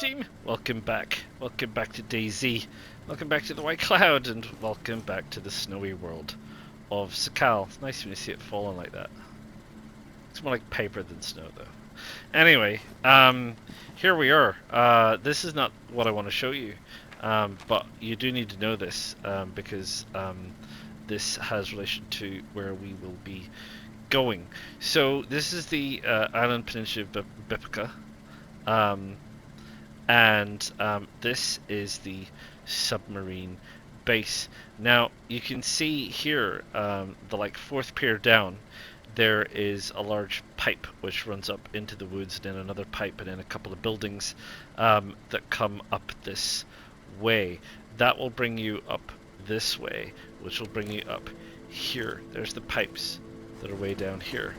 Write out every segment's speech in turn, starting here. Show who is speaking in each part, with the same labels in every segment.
Speaker 1: Team, welcome back. Welcome back to DayZ. Welcome back to the White Cloud, and welcome back to the snowy world of Sakhal. It's nice when you see it falling like that. It's more like paper than snow, though. Anyway, here we are. This is not what I want to show you, but you do need to know this because this has relation to where we will be going. So this is the island peninsula of Vypykah. And this is the submarine base. Now you can see here the fourth pier down, there is a large pipe which runs up into the woods, and then another pipe, and then a couple of buildings that come up this way. That will bring you up this way, which will bring you up here. There's the pipes that are way down here,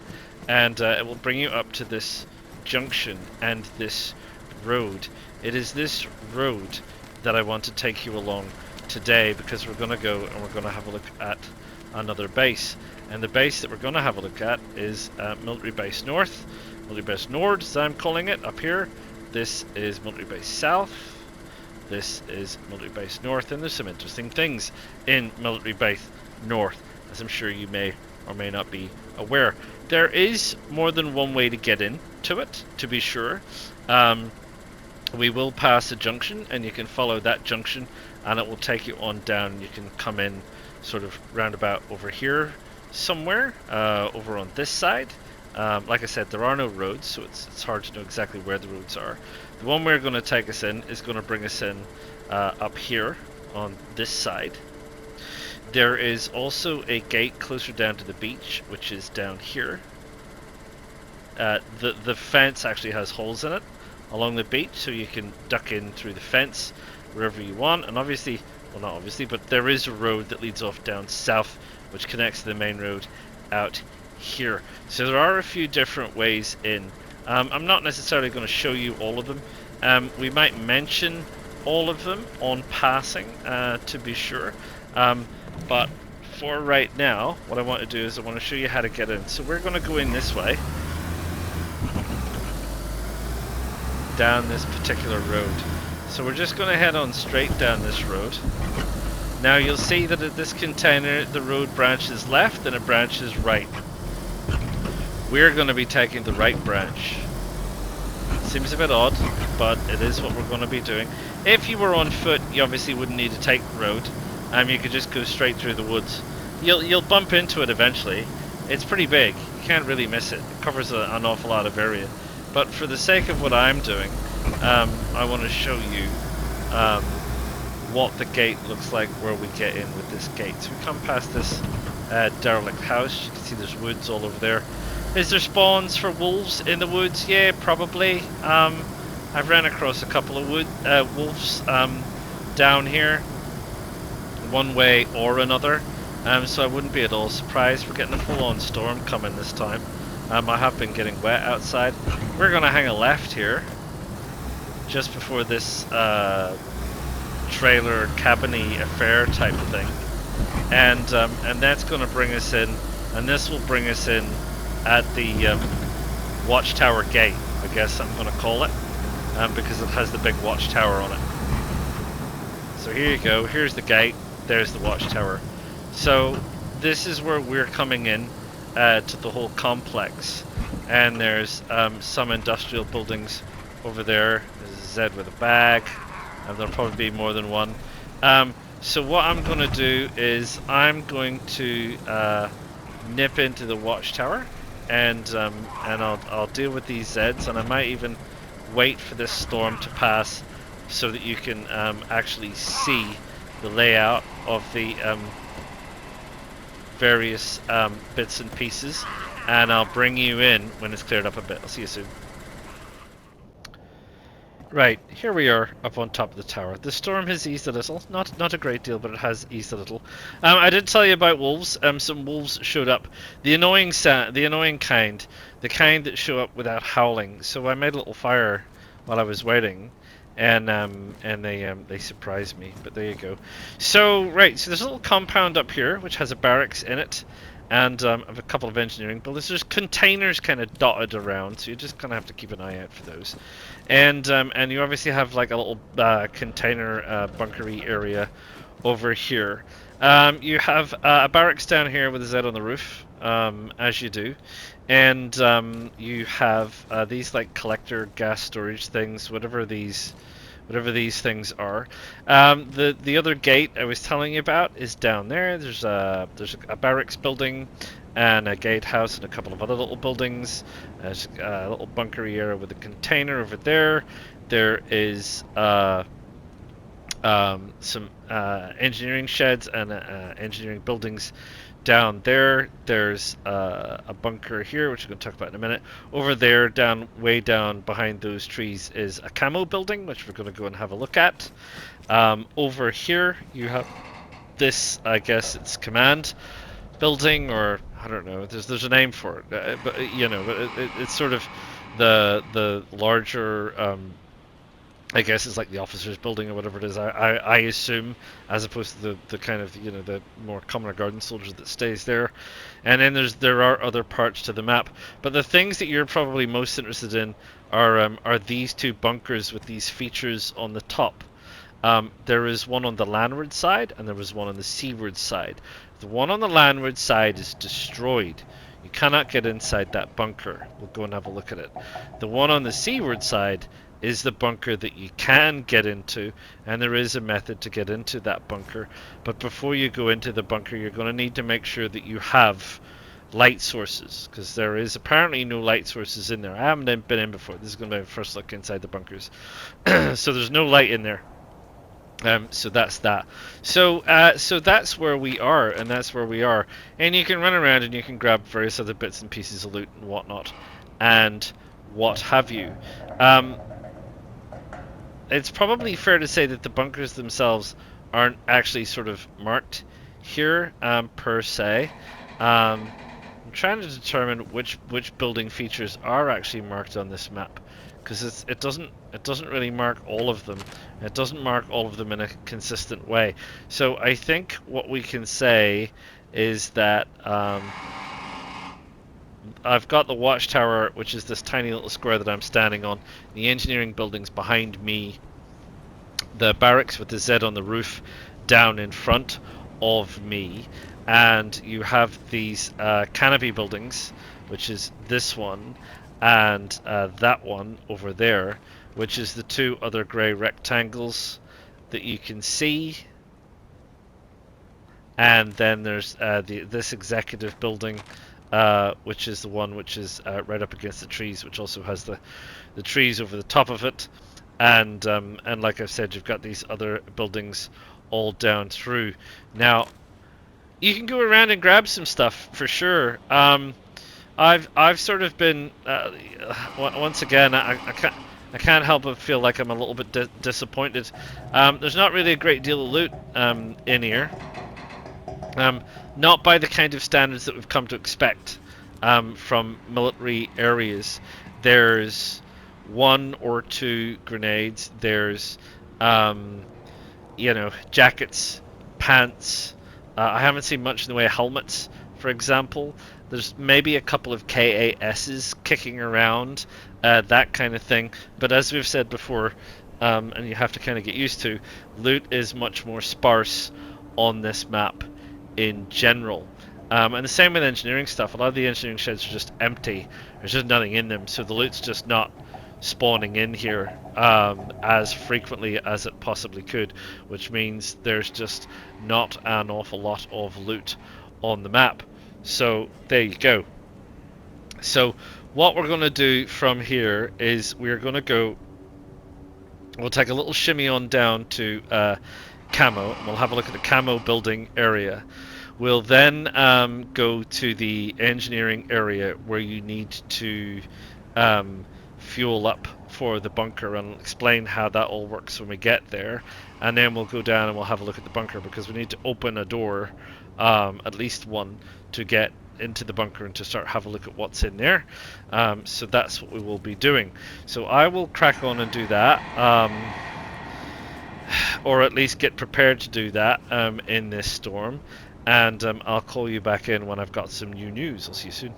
Speaker 1: and it will bring you up to this junction and this road. It is this road that I want to take you along today, because we're going to go and we're going to have a look at another base. And the base that we're going to have a look at is Military Base North, Military Base Nord as I'm calling it up here. This is Military Base South. This is Military Base North, and there's some interesting things in Military Base North, as I'm sure you may or may not be aware. There is more than one way to get into it, to be sure. We will pass a junction, and you can follow that junction, and it will take you on down. You can come in sort of roundabout over here somewhere, over on this side. Like I said, there are no roads, so it's hard to know exactly where the roads are. The one we're going to take us in is going to bring us in up here on this side. There is also a gate closer down to the beach, which is down here. The fence actually has holes in it along the beach, so you can duck in through the fence wherever you want. And obviously, well, not obviously, but there is a road that leads off down south, which connects to the main road out here. So there are a few different ways in. I'm not necessarily going to show you all of them. We might mention all of them on passing, to be sure. But for right now, what I want to do is I want to show you how to get in. So we're going to go in this way, down this particular road. So we're just going to head on straight down this road. Now you'll see that at this container the road branches left and it branches right. We're going to be taking the right branch. Seems a bit odd, but it is what we're going to be doing. If you were on foot, you obviously wouldn't need to take the road. You could just go straight through the woods. You'll bump into it eventually. It's pretty big. You can't really miss it. It covers an awful lot of area. But for the sake of what I'm doing, I want to show you what the gate looks like where we get in with this gate. So we come past this derelict house. You can see there's woods all over there. Is there spawns for wolves in the woods? Yeah, probably. I've ran across a couple of wolves down here, one way or another. So I wouldn't be at all surprised. We're getting a full-on storm coming this time. I have been getting wet outside. We're going to hang a left here, just before this trailer cabiny affair type of thing, and that's going to bring us in, and this will bring us in at the watchtower gate, I guess I'm going to call it, because it has the big watchtower on it. So here you go. Here's the gate. There's the watchtower. So this is where we're coming in to the whole complex, and there's some industrial buildings over there. There's a Z with a bag, and there'll probably be more than one. So what I'm going to do is I'm going to nip into the watchtower, and I'll deal with these Zs, and I might even wait for this storm to pass so that you can actually see the layout of the various bits and pieces, and I'll bring you in when it's cleared up a bit. I'll see you soon. Right, here we are up on top of the tower. The storm has eased a little, not a great deal, but it has eased a little. I did tell you about wolves. Some wolves showed up. The annoying kind, the kind that show up without howling. So I made a little fire while I was waiting, and they surprised me. But there you go. So right, so there's a little compound up here which has a barracks in it, and have a couple of engineering buildings. There's containers kind of dotted around, so you just kind of have to keep an eye out for those. And you obviously have like a little container bunkery area over here. You have a barracks down here with a Z on the roof, as you do, and you have these like collector gas storage things, whatever these things are. The other gate I was telling you about is down there. There's a barracks building and a gatehouse and a couple of other little buildings. There's a little bunkery area with a container over there. There is some engineering sheds and engineering buildings down there. There's a bunker here, which we're going to talk about in a minute. Over there, way down behind those trees, is a camo building, which we're going to go and have a look at. Over here, you have this, I guess it's command building, or I don't know. There's a name for it, but it's sort of the larger. I guess it's like the officers' building or whatever it is. I assume, as opposed to the kind of the more commoner garden soldier that stays there. And then there are other parts to the map. But the things that you're probably most interested in are these two bunkers with these features on the top. There is one on the landward side and there was one on the seaward side. The one on the landward side is destroyed. You cannot get inside that bunker. We'll go and have a look at it. The one on the seaward side is the bunker that you can get into, and there is a method to get into that bunker. But before you go into the bunker, you're going to need to make sure that you have light sources, because there is apparently no light sources in there. I haven't been in before. This is going to be my first look inside the bunkers. So there's no light in there. So that's that. So that's where we are, and that's where we are. And you can run around and you can grab various other bits and pieces of loot and whatnot, and what have you. It's probably fair to say that the bunkers themselves aren't actually sort of marked here, per se. I'm trying to determine which building features are actually marked on this map, because it doesn't really mark all of them. It doesn't mark all of them in a consistent way. So I think what we can say is that I've got the watchtower, which is this tiny little square that I'm standing on. The engineering buildings behind me. The barracks with the Z on the roof down in front of me. And you have these canopy buildings, which is this one and that one over there, which is the two other grey rectangles that you can see. And then there's this executive building, which is the one which is right up against the trees, which also has the trees over the top of it. And like I've said, you've got these other buildings all down through. Now, you can go around and grab some stuff for sure. I've sort of been once again, I can't help but feel like I'm a little bit disappointed. There's not really a great deal of loot in here. Not by the kind of standards that we've come to expect from military areas. There's one or two grenades. There's jackets, pants. I haven't seen much in the way of helmets, for example. There's maybe a couple of KASs kicking around, that kind of thing. But as we've said before, and you have to kind of get used to, loot is much more sparse on this map in general. And the same with engineering stuff. A lot of the engineering sheds are just empty. There's just nothing in them, so the loot's just not spawning in here as frequently as it possibly could, which means there's just not an awful lot of loot on the map. So there you go. So what we're going to do from here is we'll take a little shimmy on down to camo, and we'll have a look at the camo building area. We'll then go to the engineering area where you need to fuel up for the bunker, and explain how that all works when we get there. And then we'll go down and we'll have a look at the bunker, because we need to open a door, at least one, to get into the bunker and to start have a look at what's in there. So that's what we will be doing. So I will crack on and do that, or at least get prepared to do that in this storm. and I'll call you back in when I've got some new news. I'll see you soon.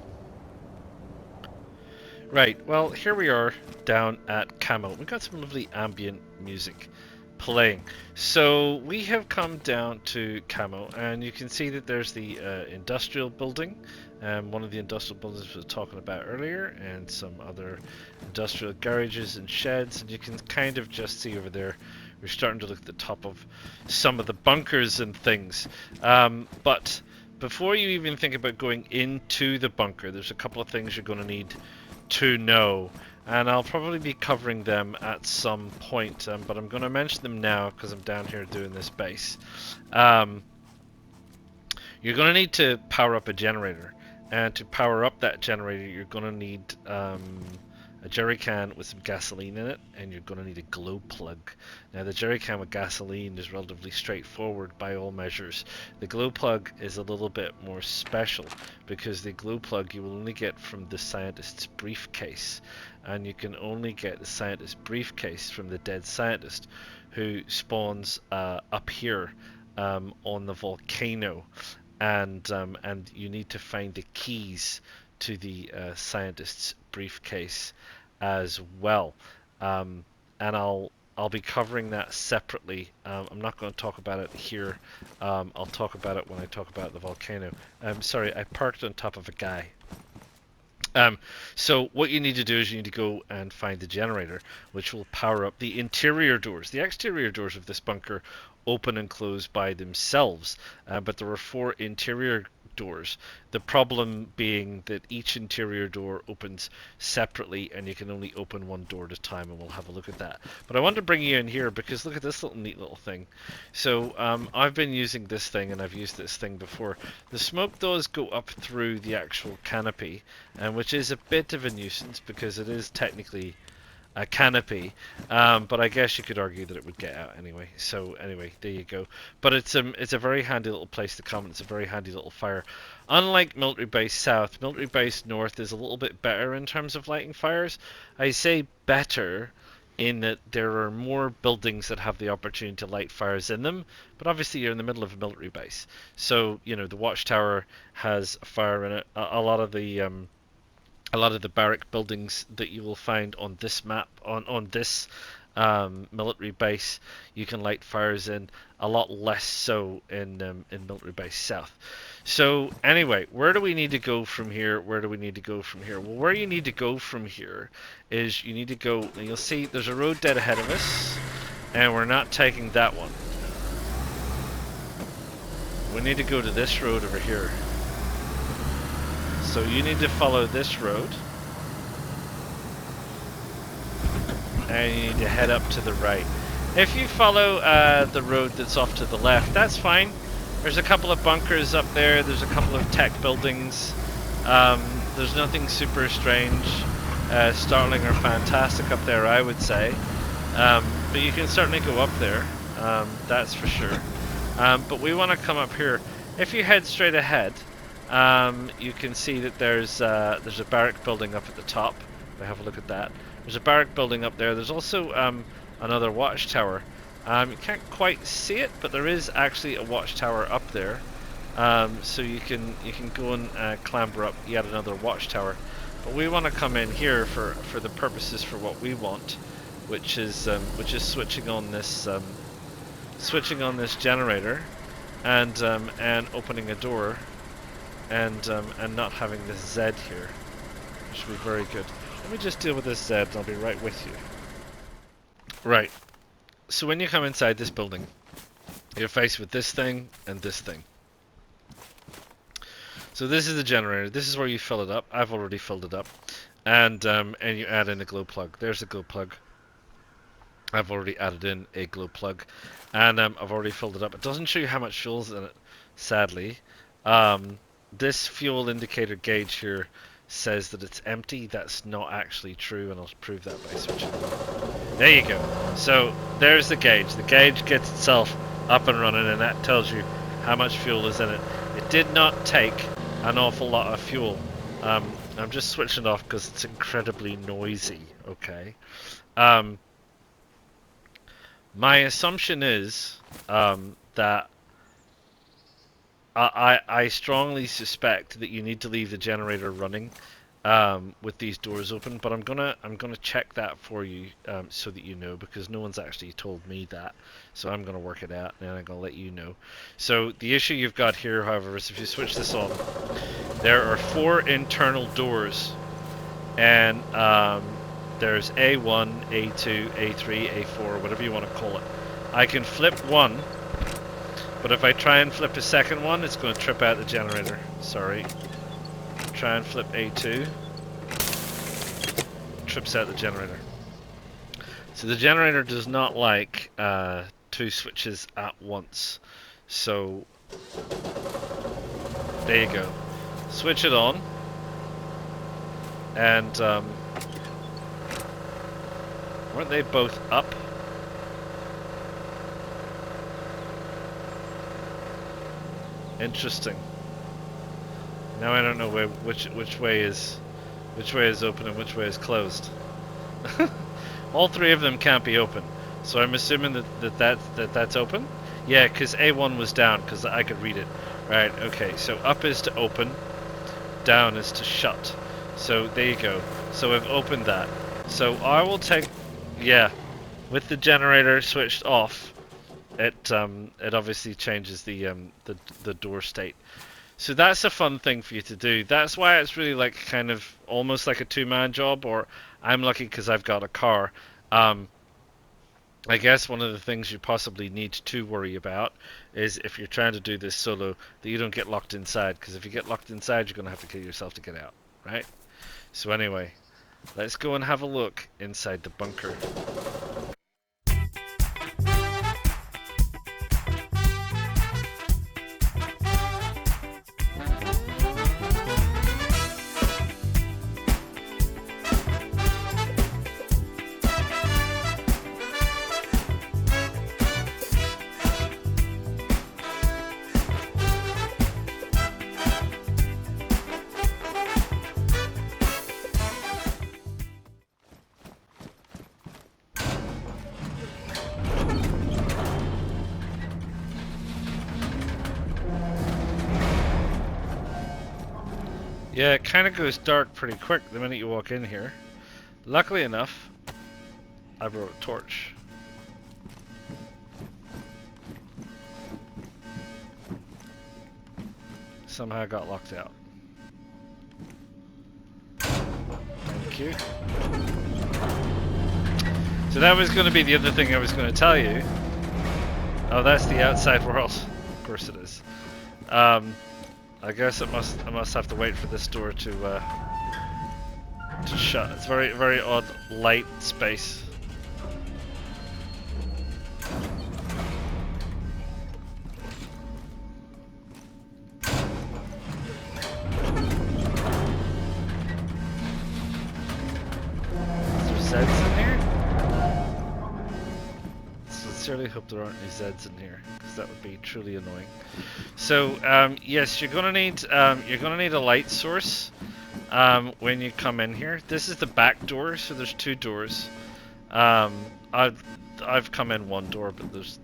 Speaker 1: Right, well, here we are down at Camo. We've got some lovely ambient music playing. So we have come down to Camo, and you can see that there's the industrial building, one of the industrial buildings we were talking about earlier, and some other industrial garages and sheds, and you can kind of just see over there, we're starting to look at the top of some of the bunkers and things. But before you even think about going into the bunker, there's a couple of things you're going to need to know, and I'll probably be covering them at some point, but I'm going to mention them now because I'm down here doing this base. You're going to need to power up a generator, and to power up that generator you're going to need a jerry can with some gasoline in it, and you're going to need a glow plug. Now the jerry can with gasoline is relatively straightforward by all measures. The glow plug is a little bit more special because the glow plug you will only get from the scientist's briefcase, and you can only get the scientist's briefcase from the dead scientist who spawns up here on the volcano, and you need to find the keys to the scientist's briefcase as well, and I'll be covering that separately. I'm not going to talk about it here. I'll talk about it when I talk about the volcano. Sorry, I parked on top of a guy. So what you need to do is you need to go and find the generator, which will power up the interior doors. The exterior doors of this bunker open and close by themselves, but there are 4 interior doors. The problem being that each interior door opens separately, and you can only open one door at a time, and we'll have a look at that. But I want to bring you in here because look at this little neat little thing. So I've been using this thing, and I've used this thing before. The smoke does go up through the actual canopy, which is a bit of a nuisance because it is technically a canopy, but I guess you could argue that it would get out anyway. So anyway, there you go. But it's a very handy little place to come, and it's a very handy little fire. Unlike Military Base South, Military Base North is a little bit better in terms of lighting fires. I say better in that there are more buildings that have the opportunity to light fires in them, but obviously you're in the middle of a military base, so you know the watchtower has a fire in it. A lot of the barrack buildings that you will find on this map, on this military base, you can light fires in. A lot less so in Military Base South. So anyway, where do we need to go from here? Where do we need to go from here? Well, where you need to go from here is you need to go, and you'll see there's a road dead ahead of us, and we're not taking that one. We need to go to this road over here. So you need to follow this road, and you need to head up to the right. If you follow the road that's off to the left, that's fine. There's a couple of bunkers up there, there's a couple of tech buildings. There's nothing super strange, startling or fantastic up there, I would say. But you can certainly go up there, that's for sure. But we want to come up here. If you head straight ahead, you can see that there's a barrack building up at the top. We have a look at that. There's a barrack building up there. There's also another watchtower. You can't quite see it, but there is actually a watchtower up there. So you can go and clamber up yet another watchtower. But we want to come in here for the purposes for what we want, which is switching on this generator and opening a door. And not having this Z here, which would be very good. Let me just deal with this Z and I'll be right with you. Right, so when you come inside this building, you're faced with this thing and this thing. So this is the generator, this is where you fill it up. I've already filled it up. And you add in a glow plug. There's a glow plug. I've already added in a glow plug. And I've already filled it up. It doesn't show you how much fuel's in it, sadly. This fuel indicator gauge here says that it's empty. That's not actually true, and I'll prove that by switching it on. There you go. So there's the gauge. The gauge gets itself up and running, and that tells you how much fuel is in it. It did not take an awful lot of fuel. I'm just switching it off because it's incredibly noisy. Okay. My assumption is that I strongly suspect that you need to leave the generator running with these doors open, but I'm gonna check that for you so that you know, because no one's actually told me that. So I'm gonna work it out and I'm gonna let you know. So the issue you've got here, however, is if you switch this on, there are 4 internal doors, and there's A1, A2, A3, A4, whatever you want to call it. I can flip one, but if I try and flip a second one, it's going to trip out the generator. Sorry. Try and flip A2. Trips out the generator. So the generator does not like 2 switches at once. So there you go. Switch it on. And weren't they both up? Interesting. Now I don't know which way is open and which way is closed. All 3 of them can't be open, so I'm assuming that's open. Yeah, because A1 was down, because I could read it. Right. Okay. So up is to open, down is to shut. So there you go. So I've opened that. So I will take. Yeah, with the generator switched off, it obviously changes the door state. So that's a fun thing for you to do. That's why it's really like kind of almost like a 2-man job, or I'm lucky because I've got a car. I guess one of the things you possibly need to worry about is if you're trying to do this solo, that you don't get locked inside, because if you get locked inside, you're going to have to kill yourself to get out, right? So anyway, let's go and have a look inside the bunker. Yeah, it kind of goes dark pretty quick the minute you walk in here. Luckily enough, I brought a torch. Somehow I got locked out. Thank you. So that was going to be the other thing I was going to tell you. Oh, that's the outside world. Of course it is. I guess I must have to wait for this door to shut. It's very, very odd light space. Is there Zeds in here? Sincerely hope there aren't any Zeds in here, because that would be truly annoying. So yes, you're gonna need a light source when you come in here. This is the back door, so there's 2 doors. I've come in 1 door, but there's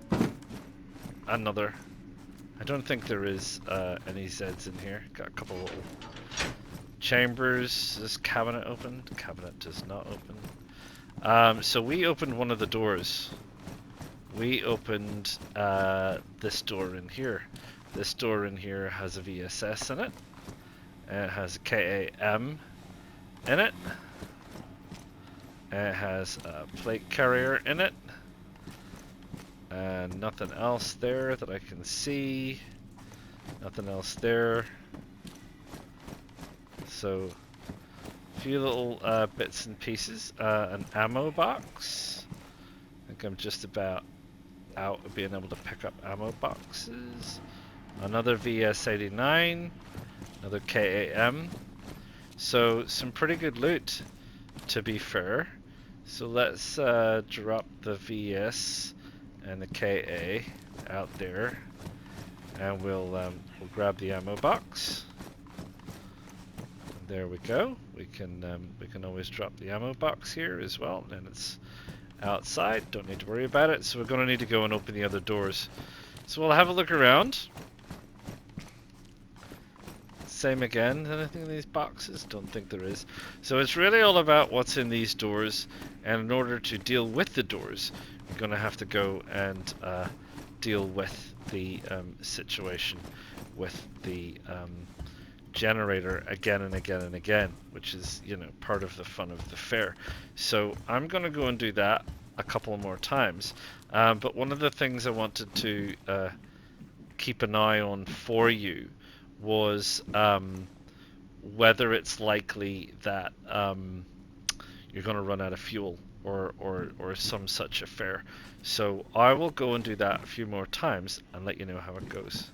Speaker 1: another. I don't think there is any Zeds in here. Got a couple little chambers. Is this cabinet open? The cabinet does not open. So we opened one of the doors. We opened this door in here. This door in here has a VSS in it. And it has a KAM in it. And it has a plate carrier in it. And nothing else there that I can see. Nothing else there. So, a few little bits and pieces. An ammo box. I think I'm just about out of being able to pick up ammo boxes. Another VS-89. Another KAM. So, some pretty good loot, to be fair. So let's drop the VS and the KA out there, and we'll grab the ammo box. There we go. We can always drop the ammo box here as well, and it's outside. Don't need to worry about it. So we're going to need to go and open the other doors. So we'll have a look around. Same again. Anything in these boxes? Don't think there is. So it's really all about what's in these doors, and in order to deal with the doors, we're going to have to go and deal with the situation with the generator again and again and again, which is, you know, part of the fun of the fair. So I'm going to go and do that a couple more times. But one of the things I wanted to keep an eye on for you was whether it's likely that you're going to run out of fuel or some such affair. So I will go and do that a few more times and let you know how it goes.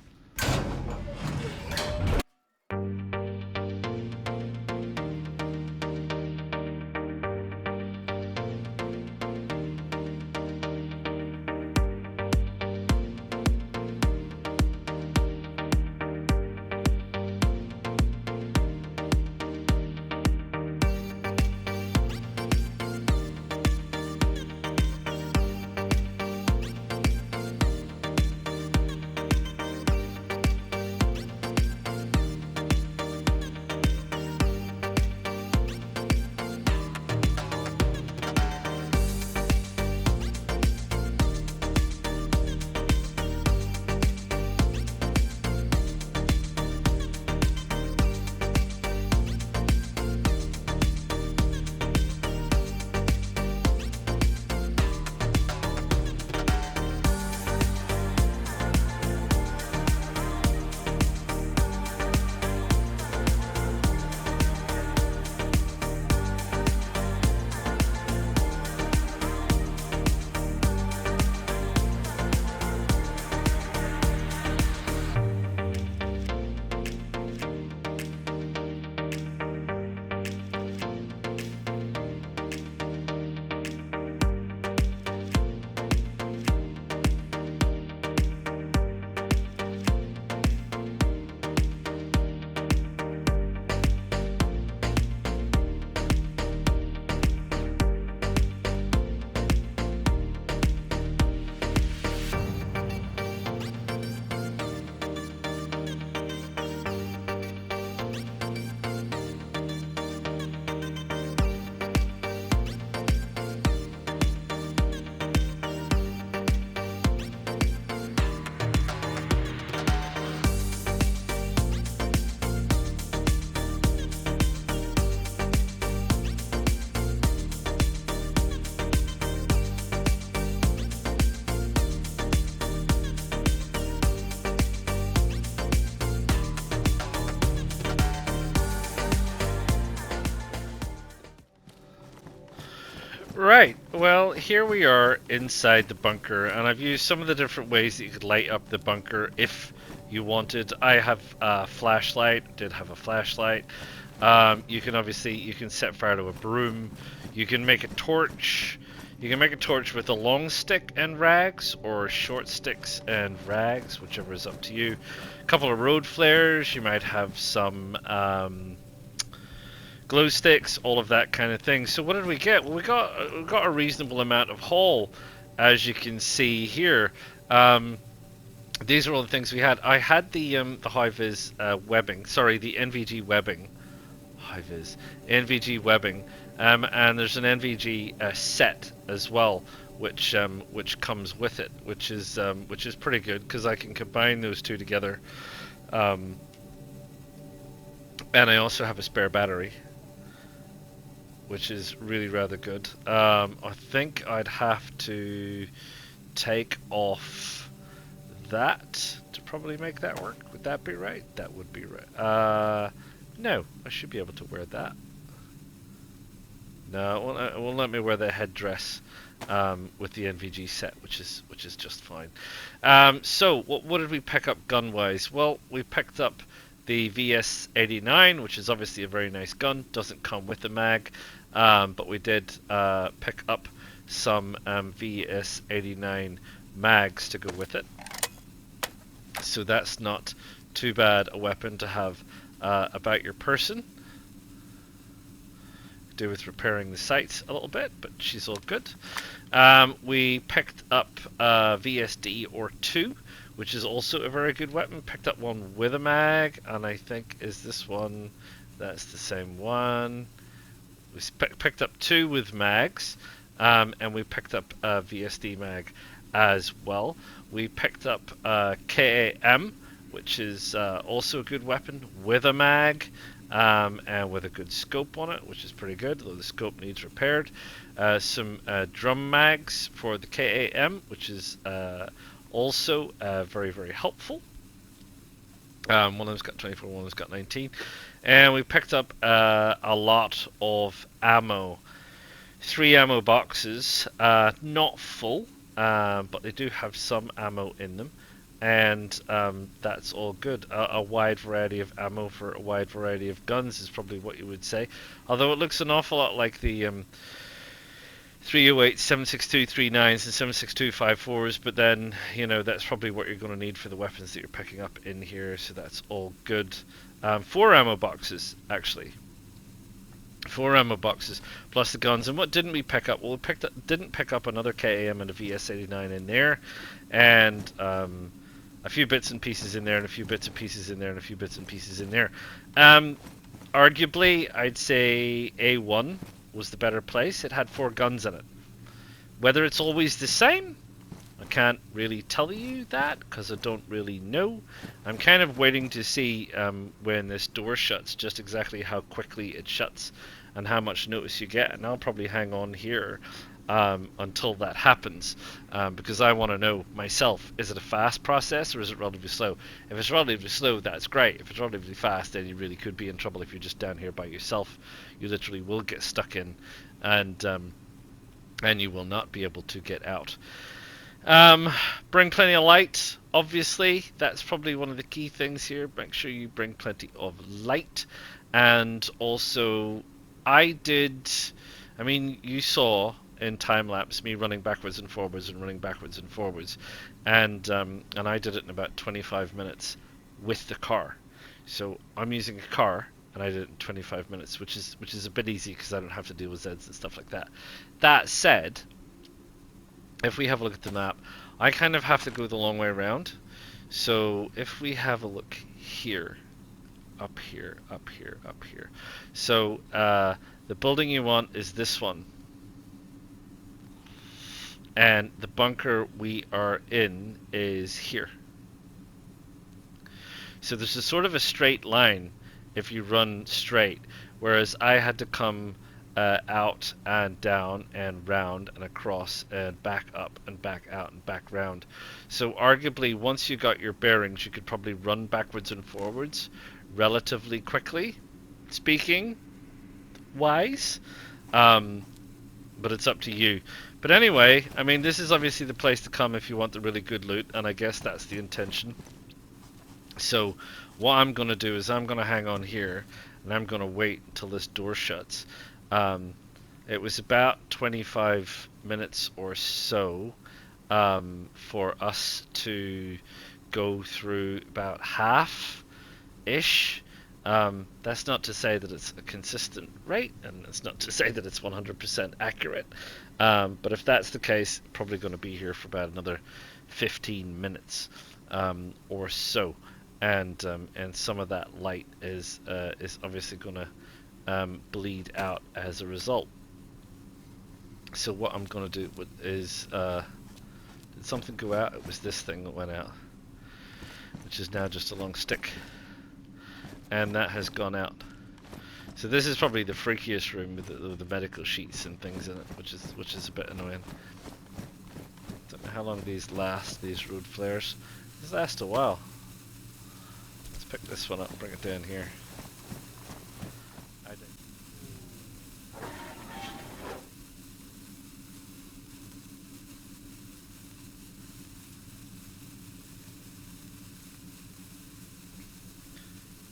Speaker 1: Right, well, here we are inside the bunker, and I've used some of the different ways that you could light up the bunker if you wanted. I have a flashlight, did have a flashlight. You can set fire to a broom. You can make a torch. You can make a torch with a long stick and rags, or short sticks and rags, whichever is up to you. A couple of road flares. You might have some glow sticks, all of that kind of thing. So what did we get? Well, we got a reasonable amount of haul, as you can see here. These are all the things we had. I had the high-vis webbing. Sorry, the NVG webbing. High-vis NVG webbing. And there's an NVG set as well, which comes with it, which is pretty good because I can combine those two together. And I also have a spare battery, which is really rather good. I think I'd have to take off that to probably make that work. Would that be right? That would be right. No, I should be able to wear that. No, it won't let me wear the headdress with the NVG set, which is just fine. So what did we pick up gun-wise? Well, we picked up the VS-89, which is obviously a very nice gun. Doesn't come with the mag, but we did pick up some VS-89 mags to go with it. So that's not too bad a weapon to have about your person. Do with repairing the sights a little bit, but she's all good. We picked up VSD or 2, which is also a very good weapon. Picked up one with a mag, and I think is this one. That's the same one. We picked up two with mags, and we picked up a VSD mag as well. We picked up KAM, which is also a good weapon with a mag, and with a good scope on it, which is pretty good, though the scope needs repaired. Some drum mags for the KAM, which is also very, very helpful. One of them's got 24, one of them's got 19. And we picked up a lot of ammo. 3 ammo boxes, not full, but they do have some ammo in them. And that's all good. A wide variety of ammo for a wide variety of guns is probably what you would say. Although it looks an awful lot like the 308, 762, 39s and 762 54s, but then, you know, that's probably what you're going to need for the weapons that you're picking up in here, so that's all good. 4 ammo boxes, actually. 4 ammo boxes, plus the guns. And what didn't we pick up? Well, we didn't pick up another KAM and a VS-89 in there, and a few bits and pieces in there, and a few bits and pieces in there, and a few bits and pieces in there. Arguably, I'd say A1 was the better place. It had 4 guns in it. Whether it's always the same, I can't really tell you that because I don't really know. I'm kind of waiting to see when this door shuts, just exactly how quickly it shuts and how much notice you get, and I'll probably hang on here until that happens, because I want to know myself, is it a fast process or is it relatively slow? If it's relatively slow, that's great. If it's relatively fast, then you really could be in trouble if you're just down here by yourself. You literally will get stuck in, and you will not be able to get out. Bring plenty of light, obviously. That's probably one of the key things here. Make sure you bring plenty of light. And also, you saw in time lapse me running backwards and forwards and running backwards and forwards, and I did it in about 25 minutes with the car. So I'm using a car, and I did it in 25 minutes, which is a bit easy because I don't have to deal with Zeds and stuff like that. That said, if we have a look at the map, I kind of have to go the long way around. So if we have a look here, up here, up here, up here. So the building you want is this one. And the bunker we are in is here. So there's a sort of a straight line if you run straight, whereas I had to come out and down and round and across and back up and back out and back round. So arguably, once you got your bearings, you could probably run backwards and forwards relatively quickly, speaking wise, but it's up to you. But anyway, I mean, this is obviously the place to come if you want the really good loot, and I guess that's the intention. So what I'm going to do is I'm going to hang on here, and I'm going to wait until this door shuts. It was about 25 minutes or so for us to go through about half-ish. That's not to say that it's a consistent rate, and it's not to say that it's 100% accurate. But if that's the case, probably going to be here for about another 15 minutes or so. And some of that light is obviously going to bleed out as a result. So what I'm going to do is, did something go out? It was this thing that went out, which is now just a long stick, and that has gone out. So this is probably the freakiest room with the medical sheets and things in it, which is a bit annoying. Don't know how long these last, these road flares. These last a while. Let's pick this one up and bring it down here.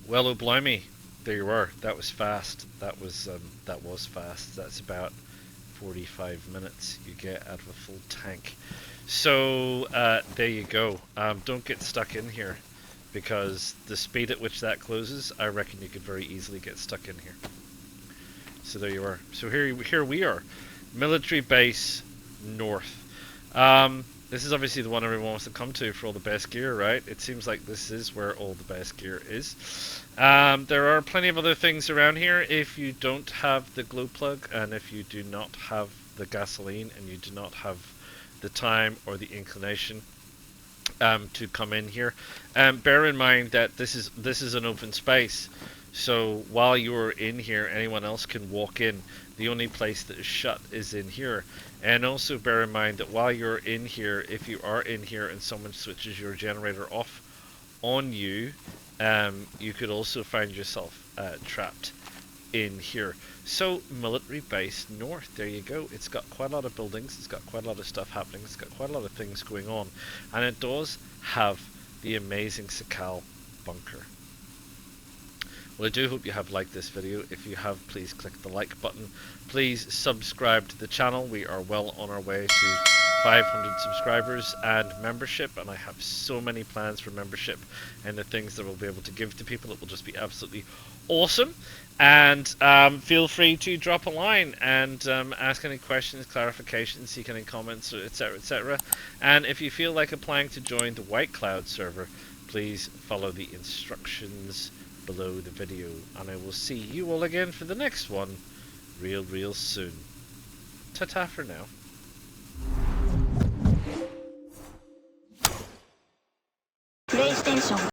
Speaker 1: Well, oh blimey, there you are. That was fast. That was fast. That's about 45 minutes you get out of a full tank. So there you go. Don't get stuck in here, because the speed at which that closes, I reckon you could very easily get stuck in here. So there you are. So here we are, Military Base North. This is obviously the one everyone wants to come to for all the best gear, right? It seems like this is where all the best gear is. There are plenty of other things around here. If you don't have the glow plug, and if you do not have the gasoline, and you do not have the time or the inclination to come in here, bear in mind that this is an open space. So while you're in here, anyone else can walk in. The only place that is shut is in here. And also bear in mind that while you're in here, if you are in here and someone switches your generator off on you, you could also find yourself trapped in here. So, Military Base North, there you go. It's got quite a lot of buildings, it's got quite a lot of stuff happening, it's got quite a lot of things going on. And it does have the amazing Sakhal bunker. Well, I do hope you have liked this video. If you have, please click the like button. Please subscribe to the channel. We are well on our way to 500 subscribers and membership, and I have so many plans for membership and the things that we'll be able to give to people. It will just be absolutely awesome. And feel free to drop a line and ask any questions, clarifications, seek any comments, etc., etc. And if you feel like applying to join the White Cloud server, please follow the instructions below the video, and I will see you all again for the next one real soon. Ta-ta for now.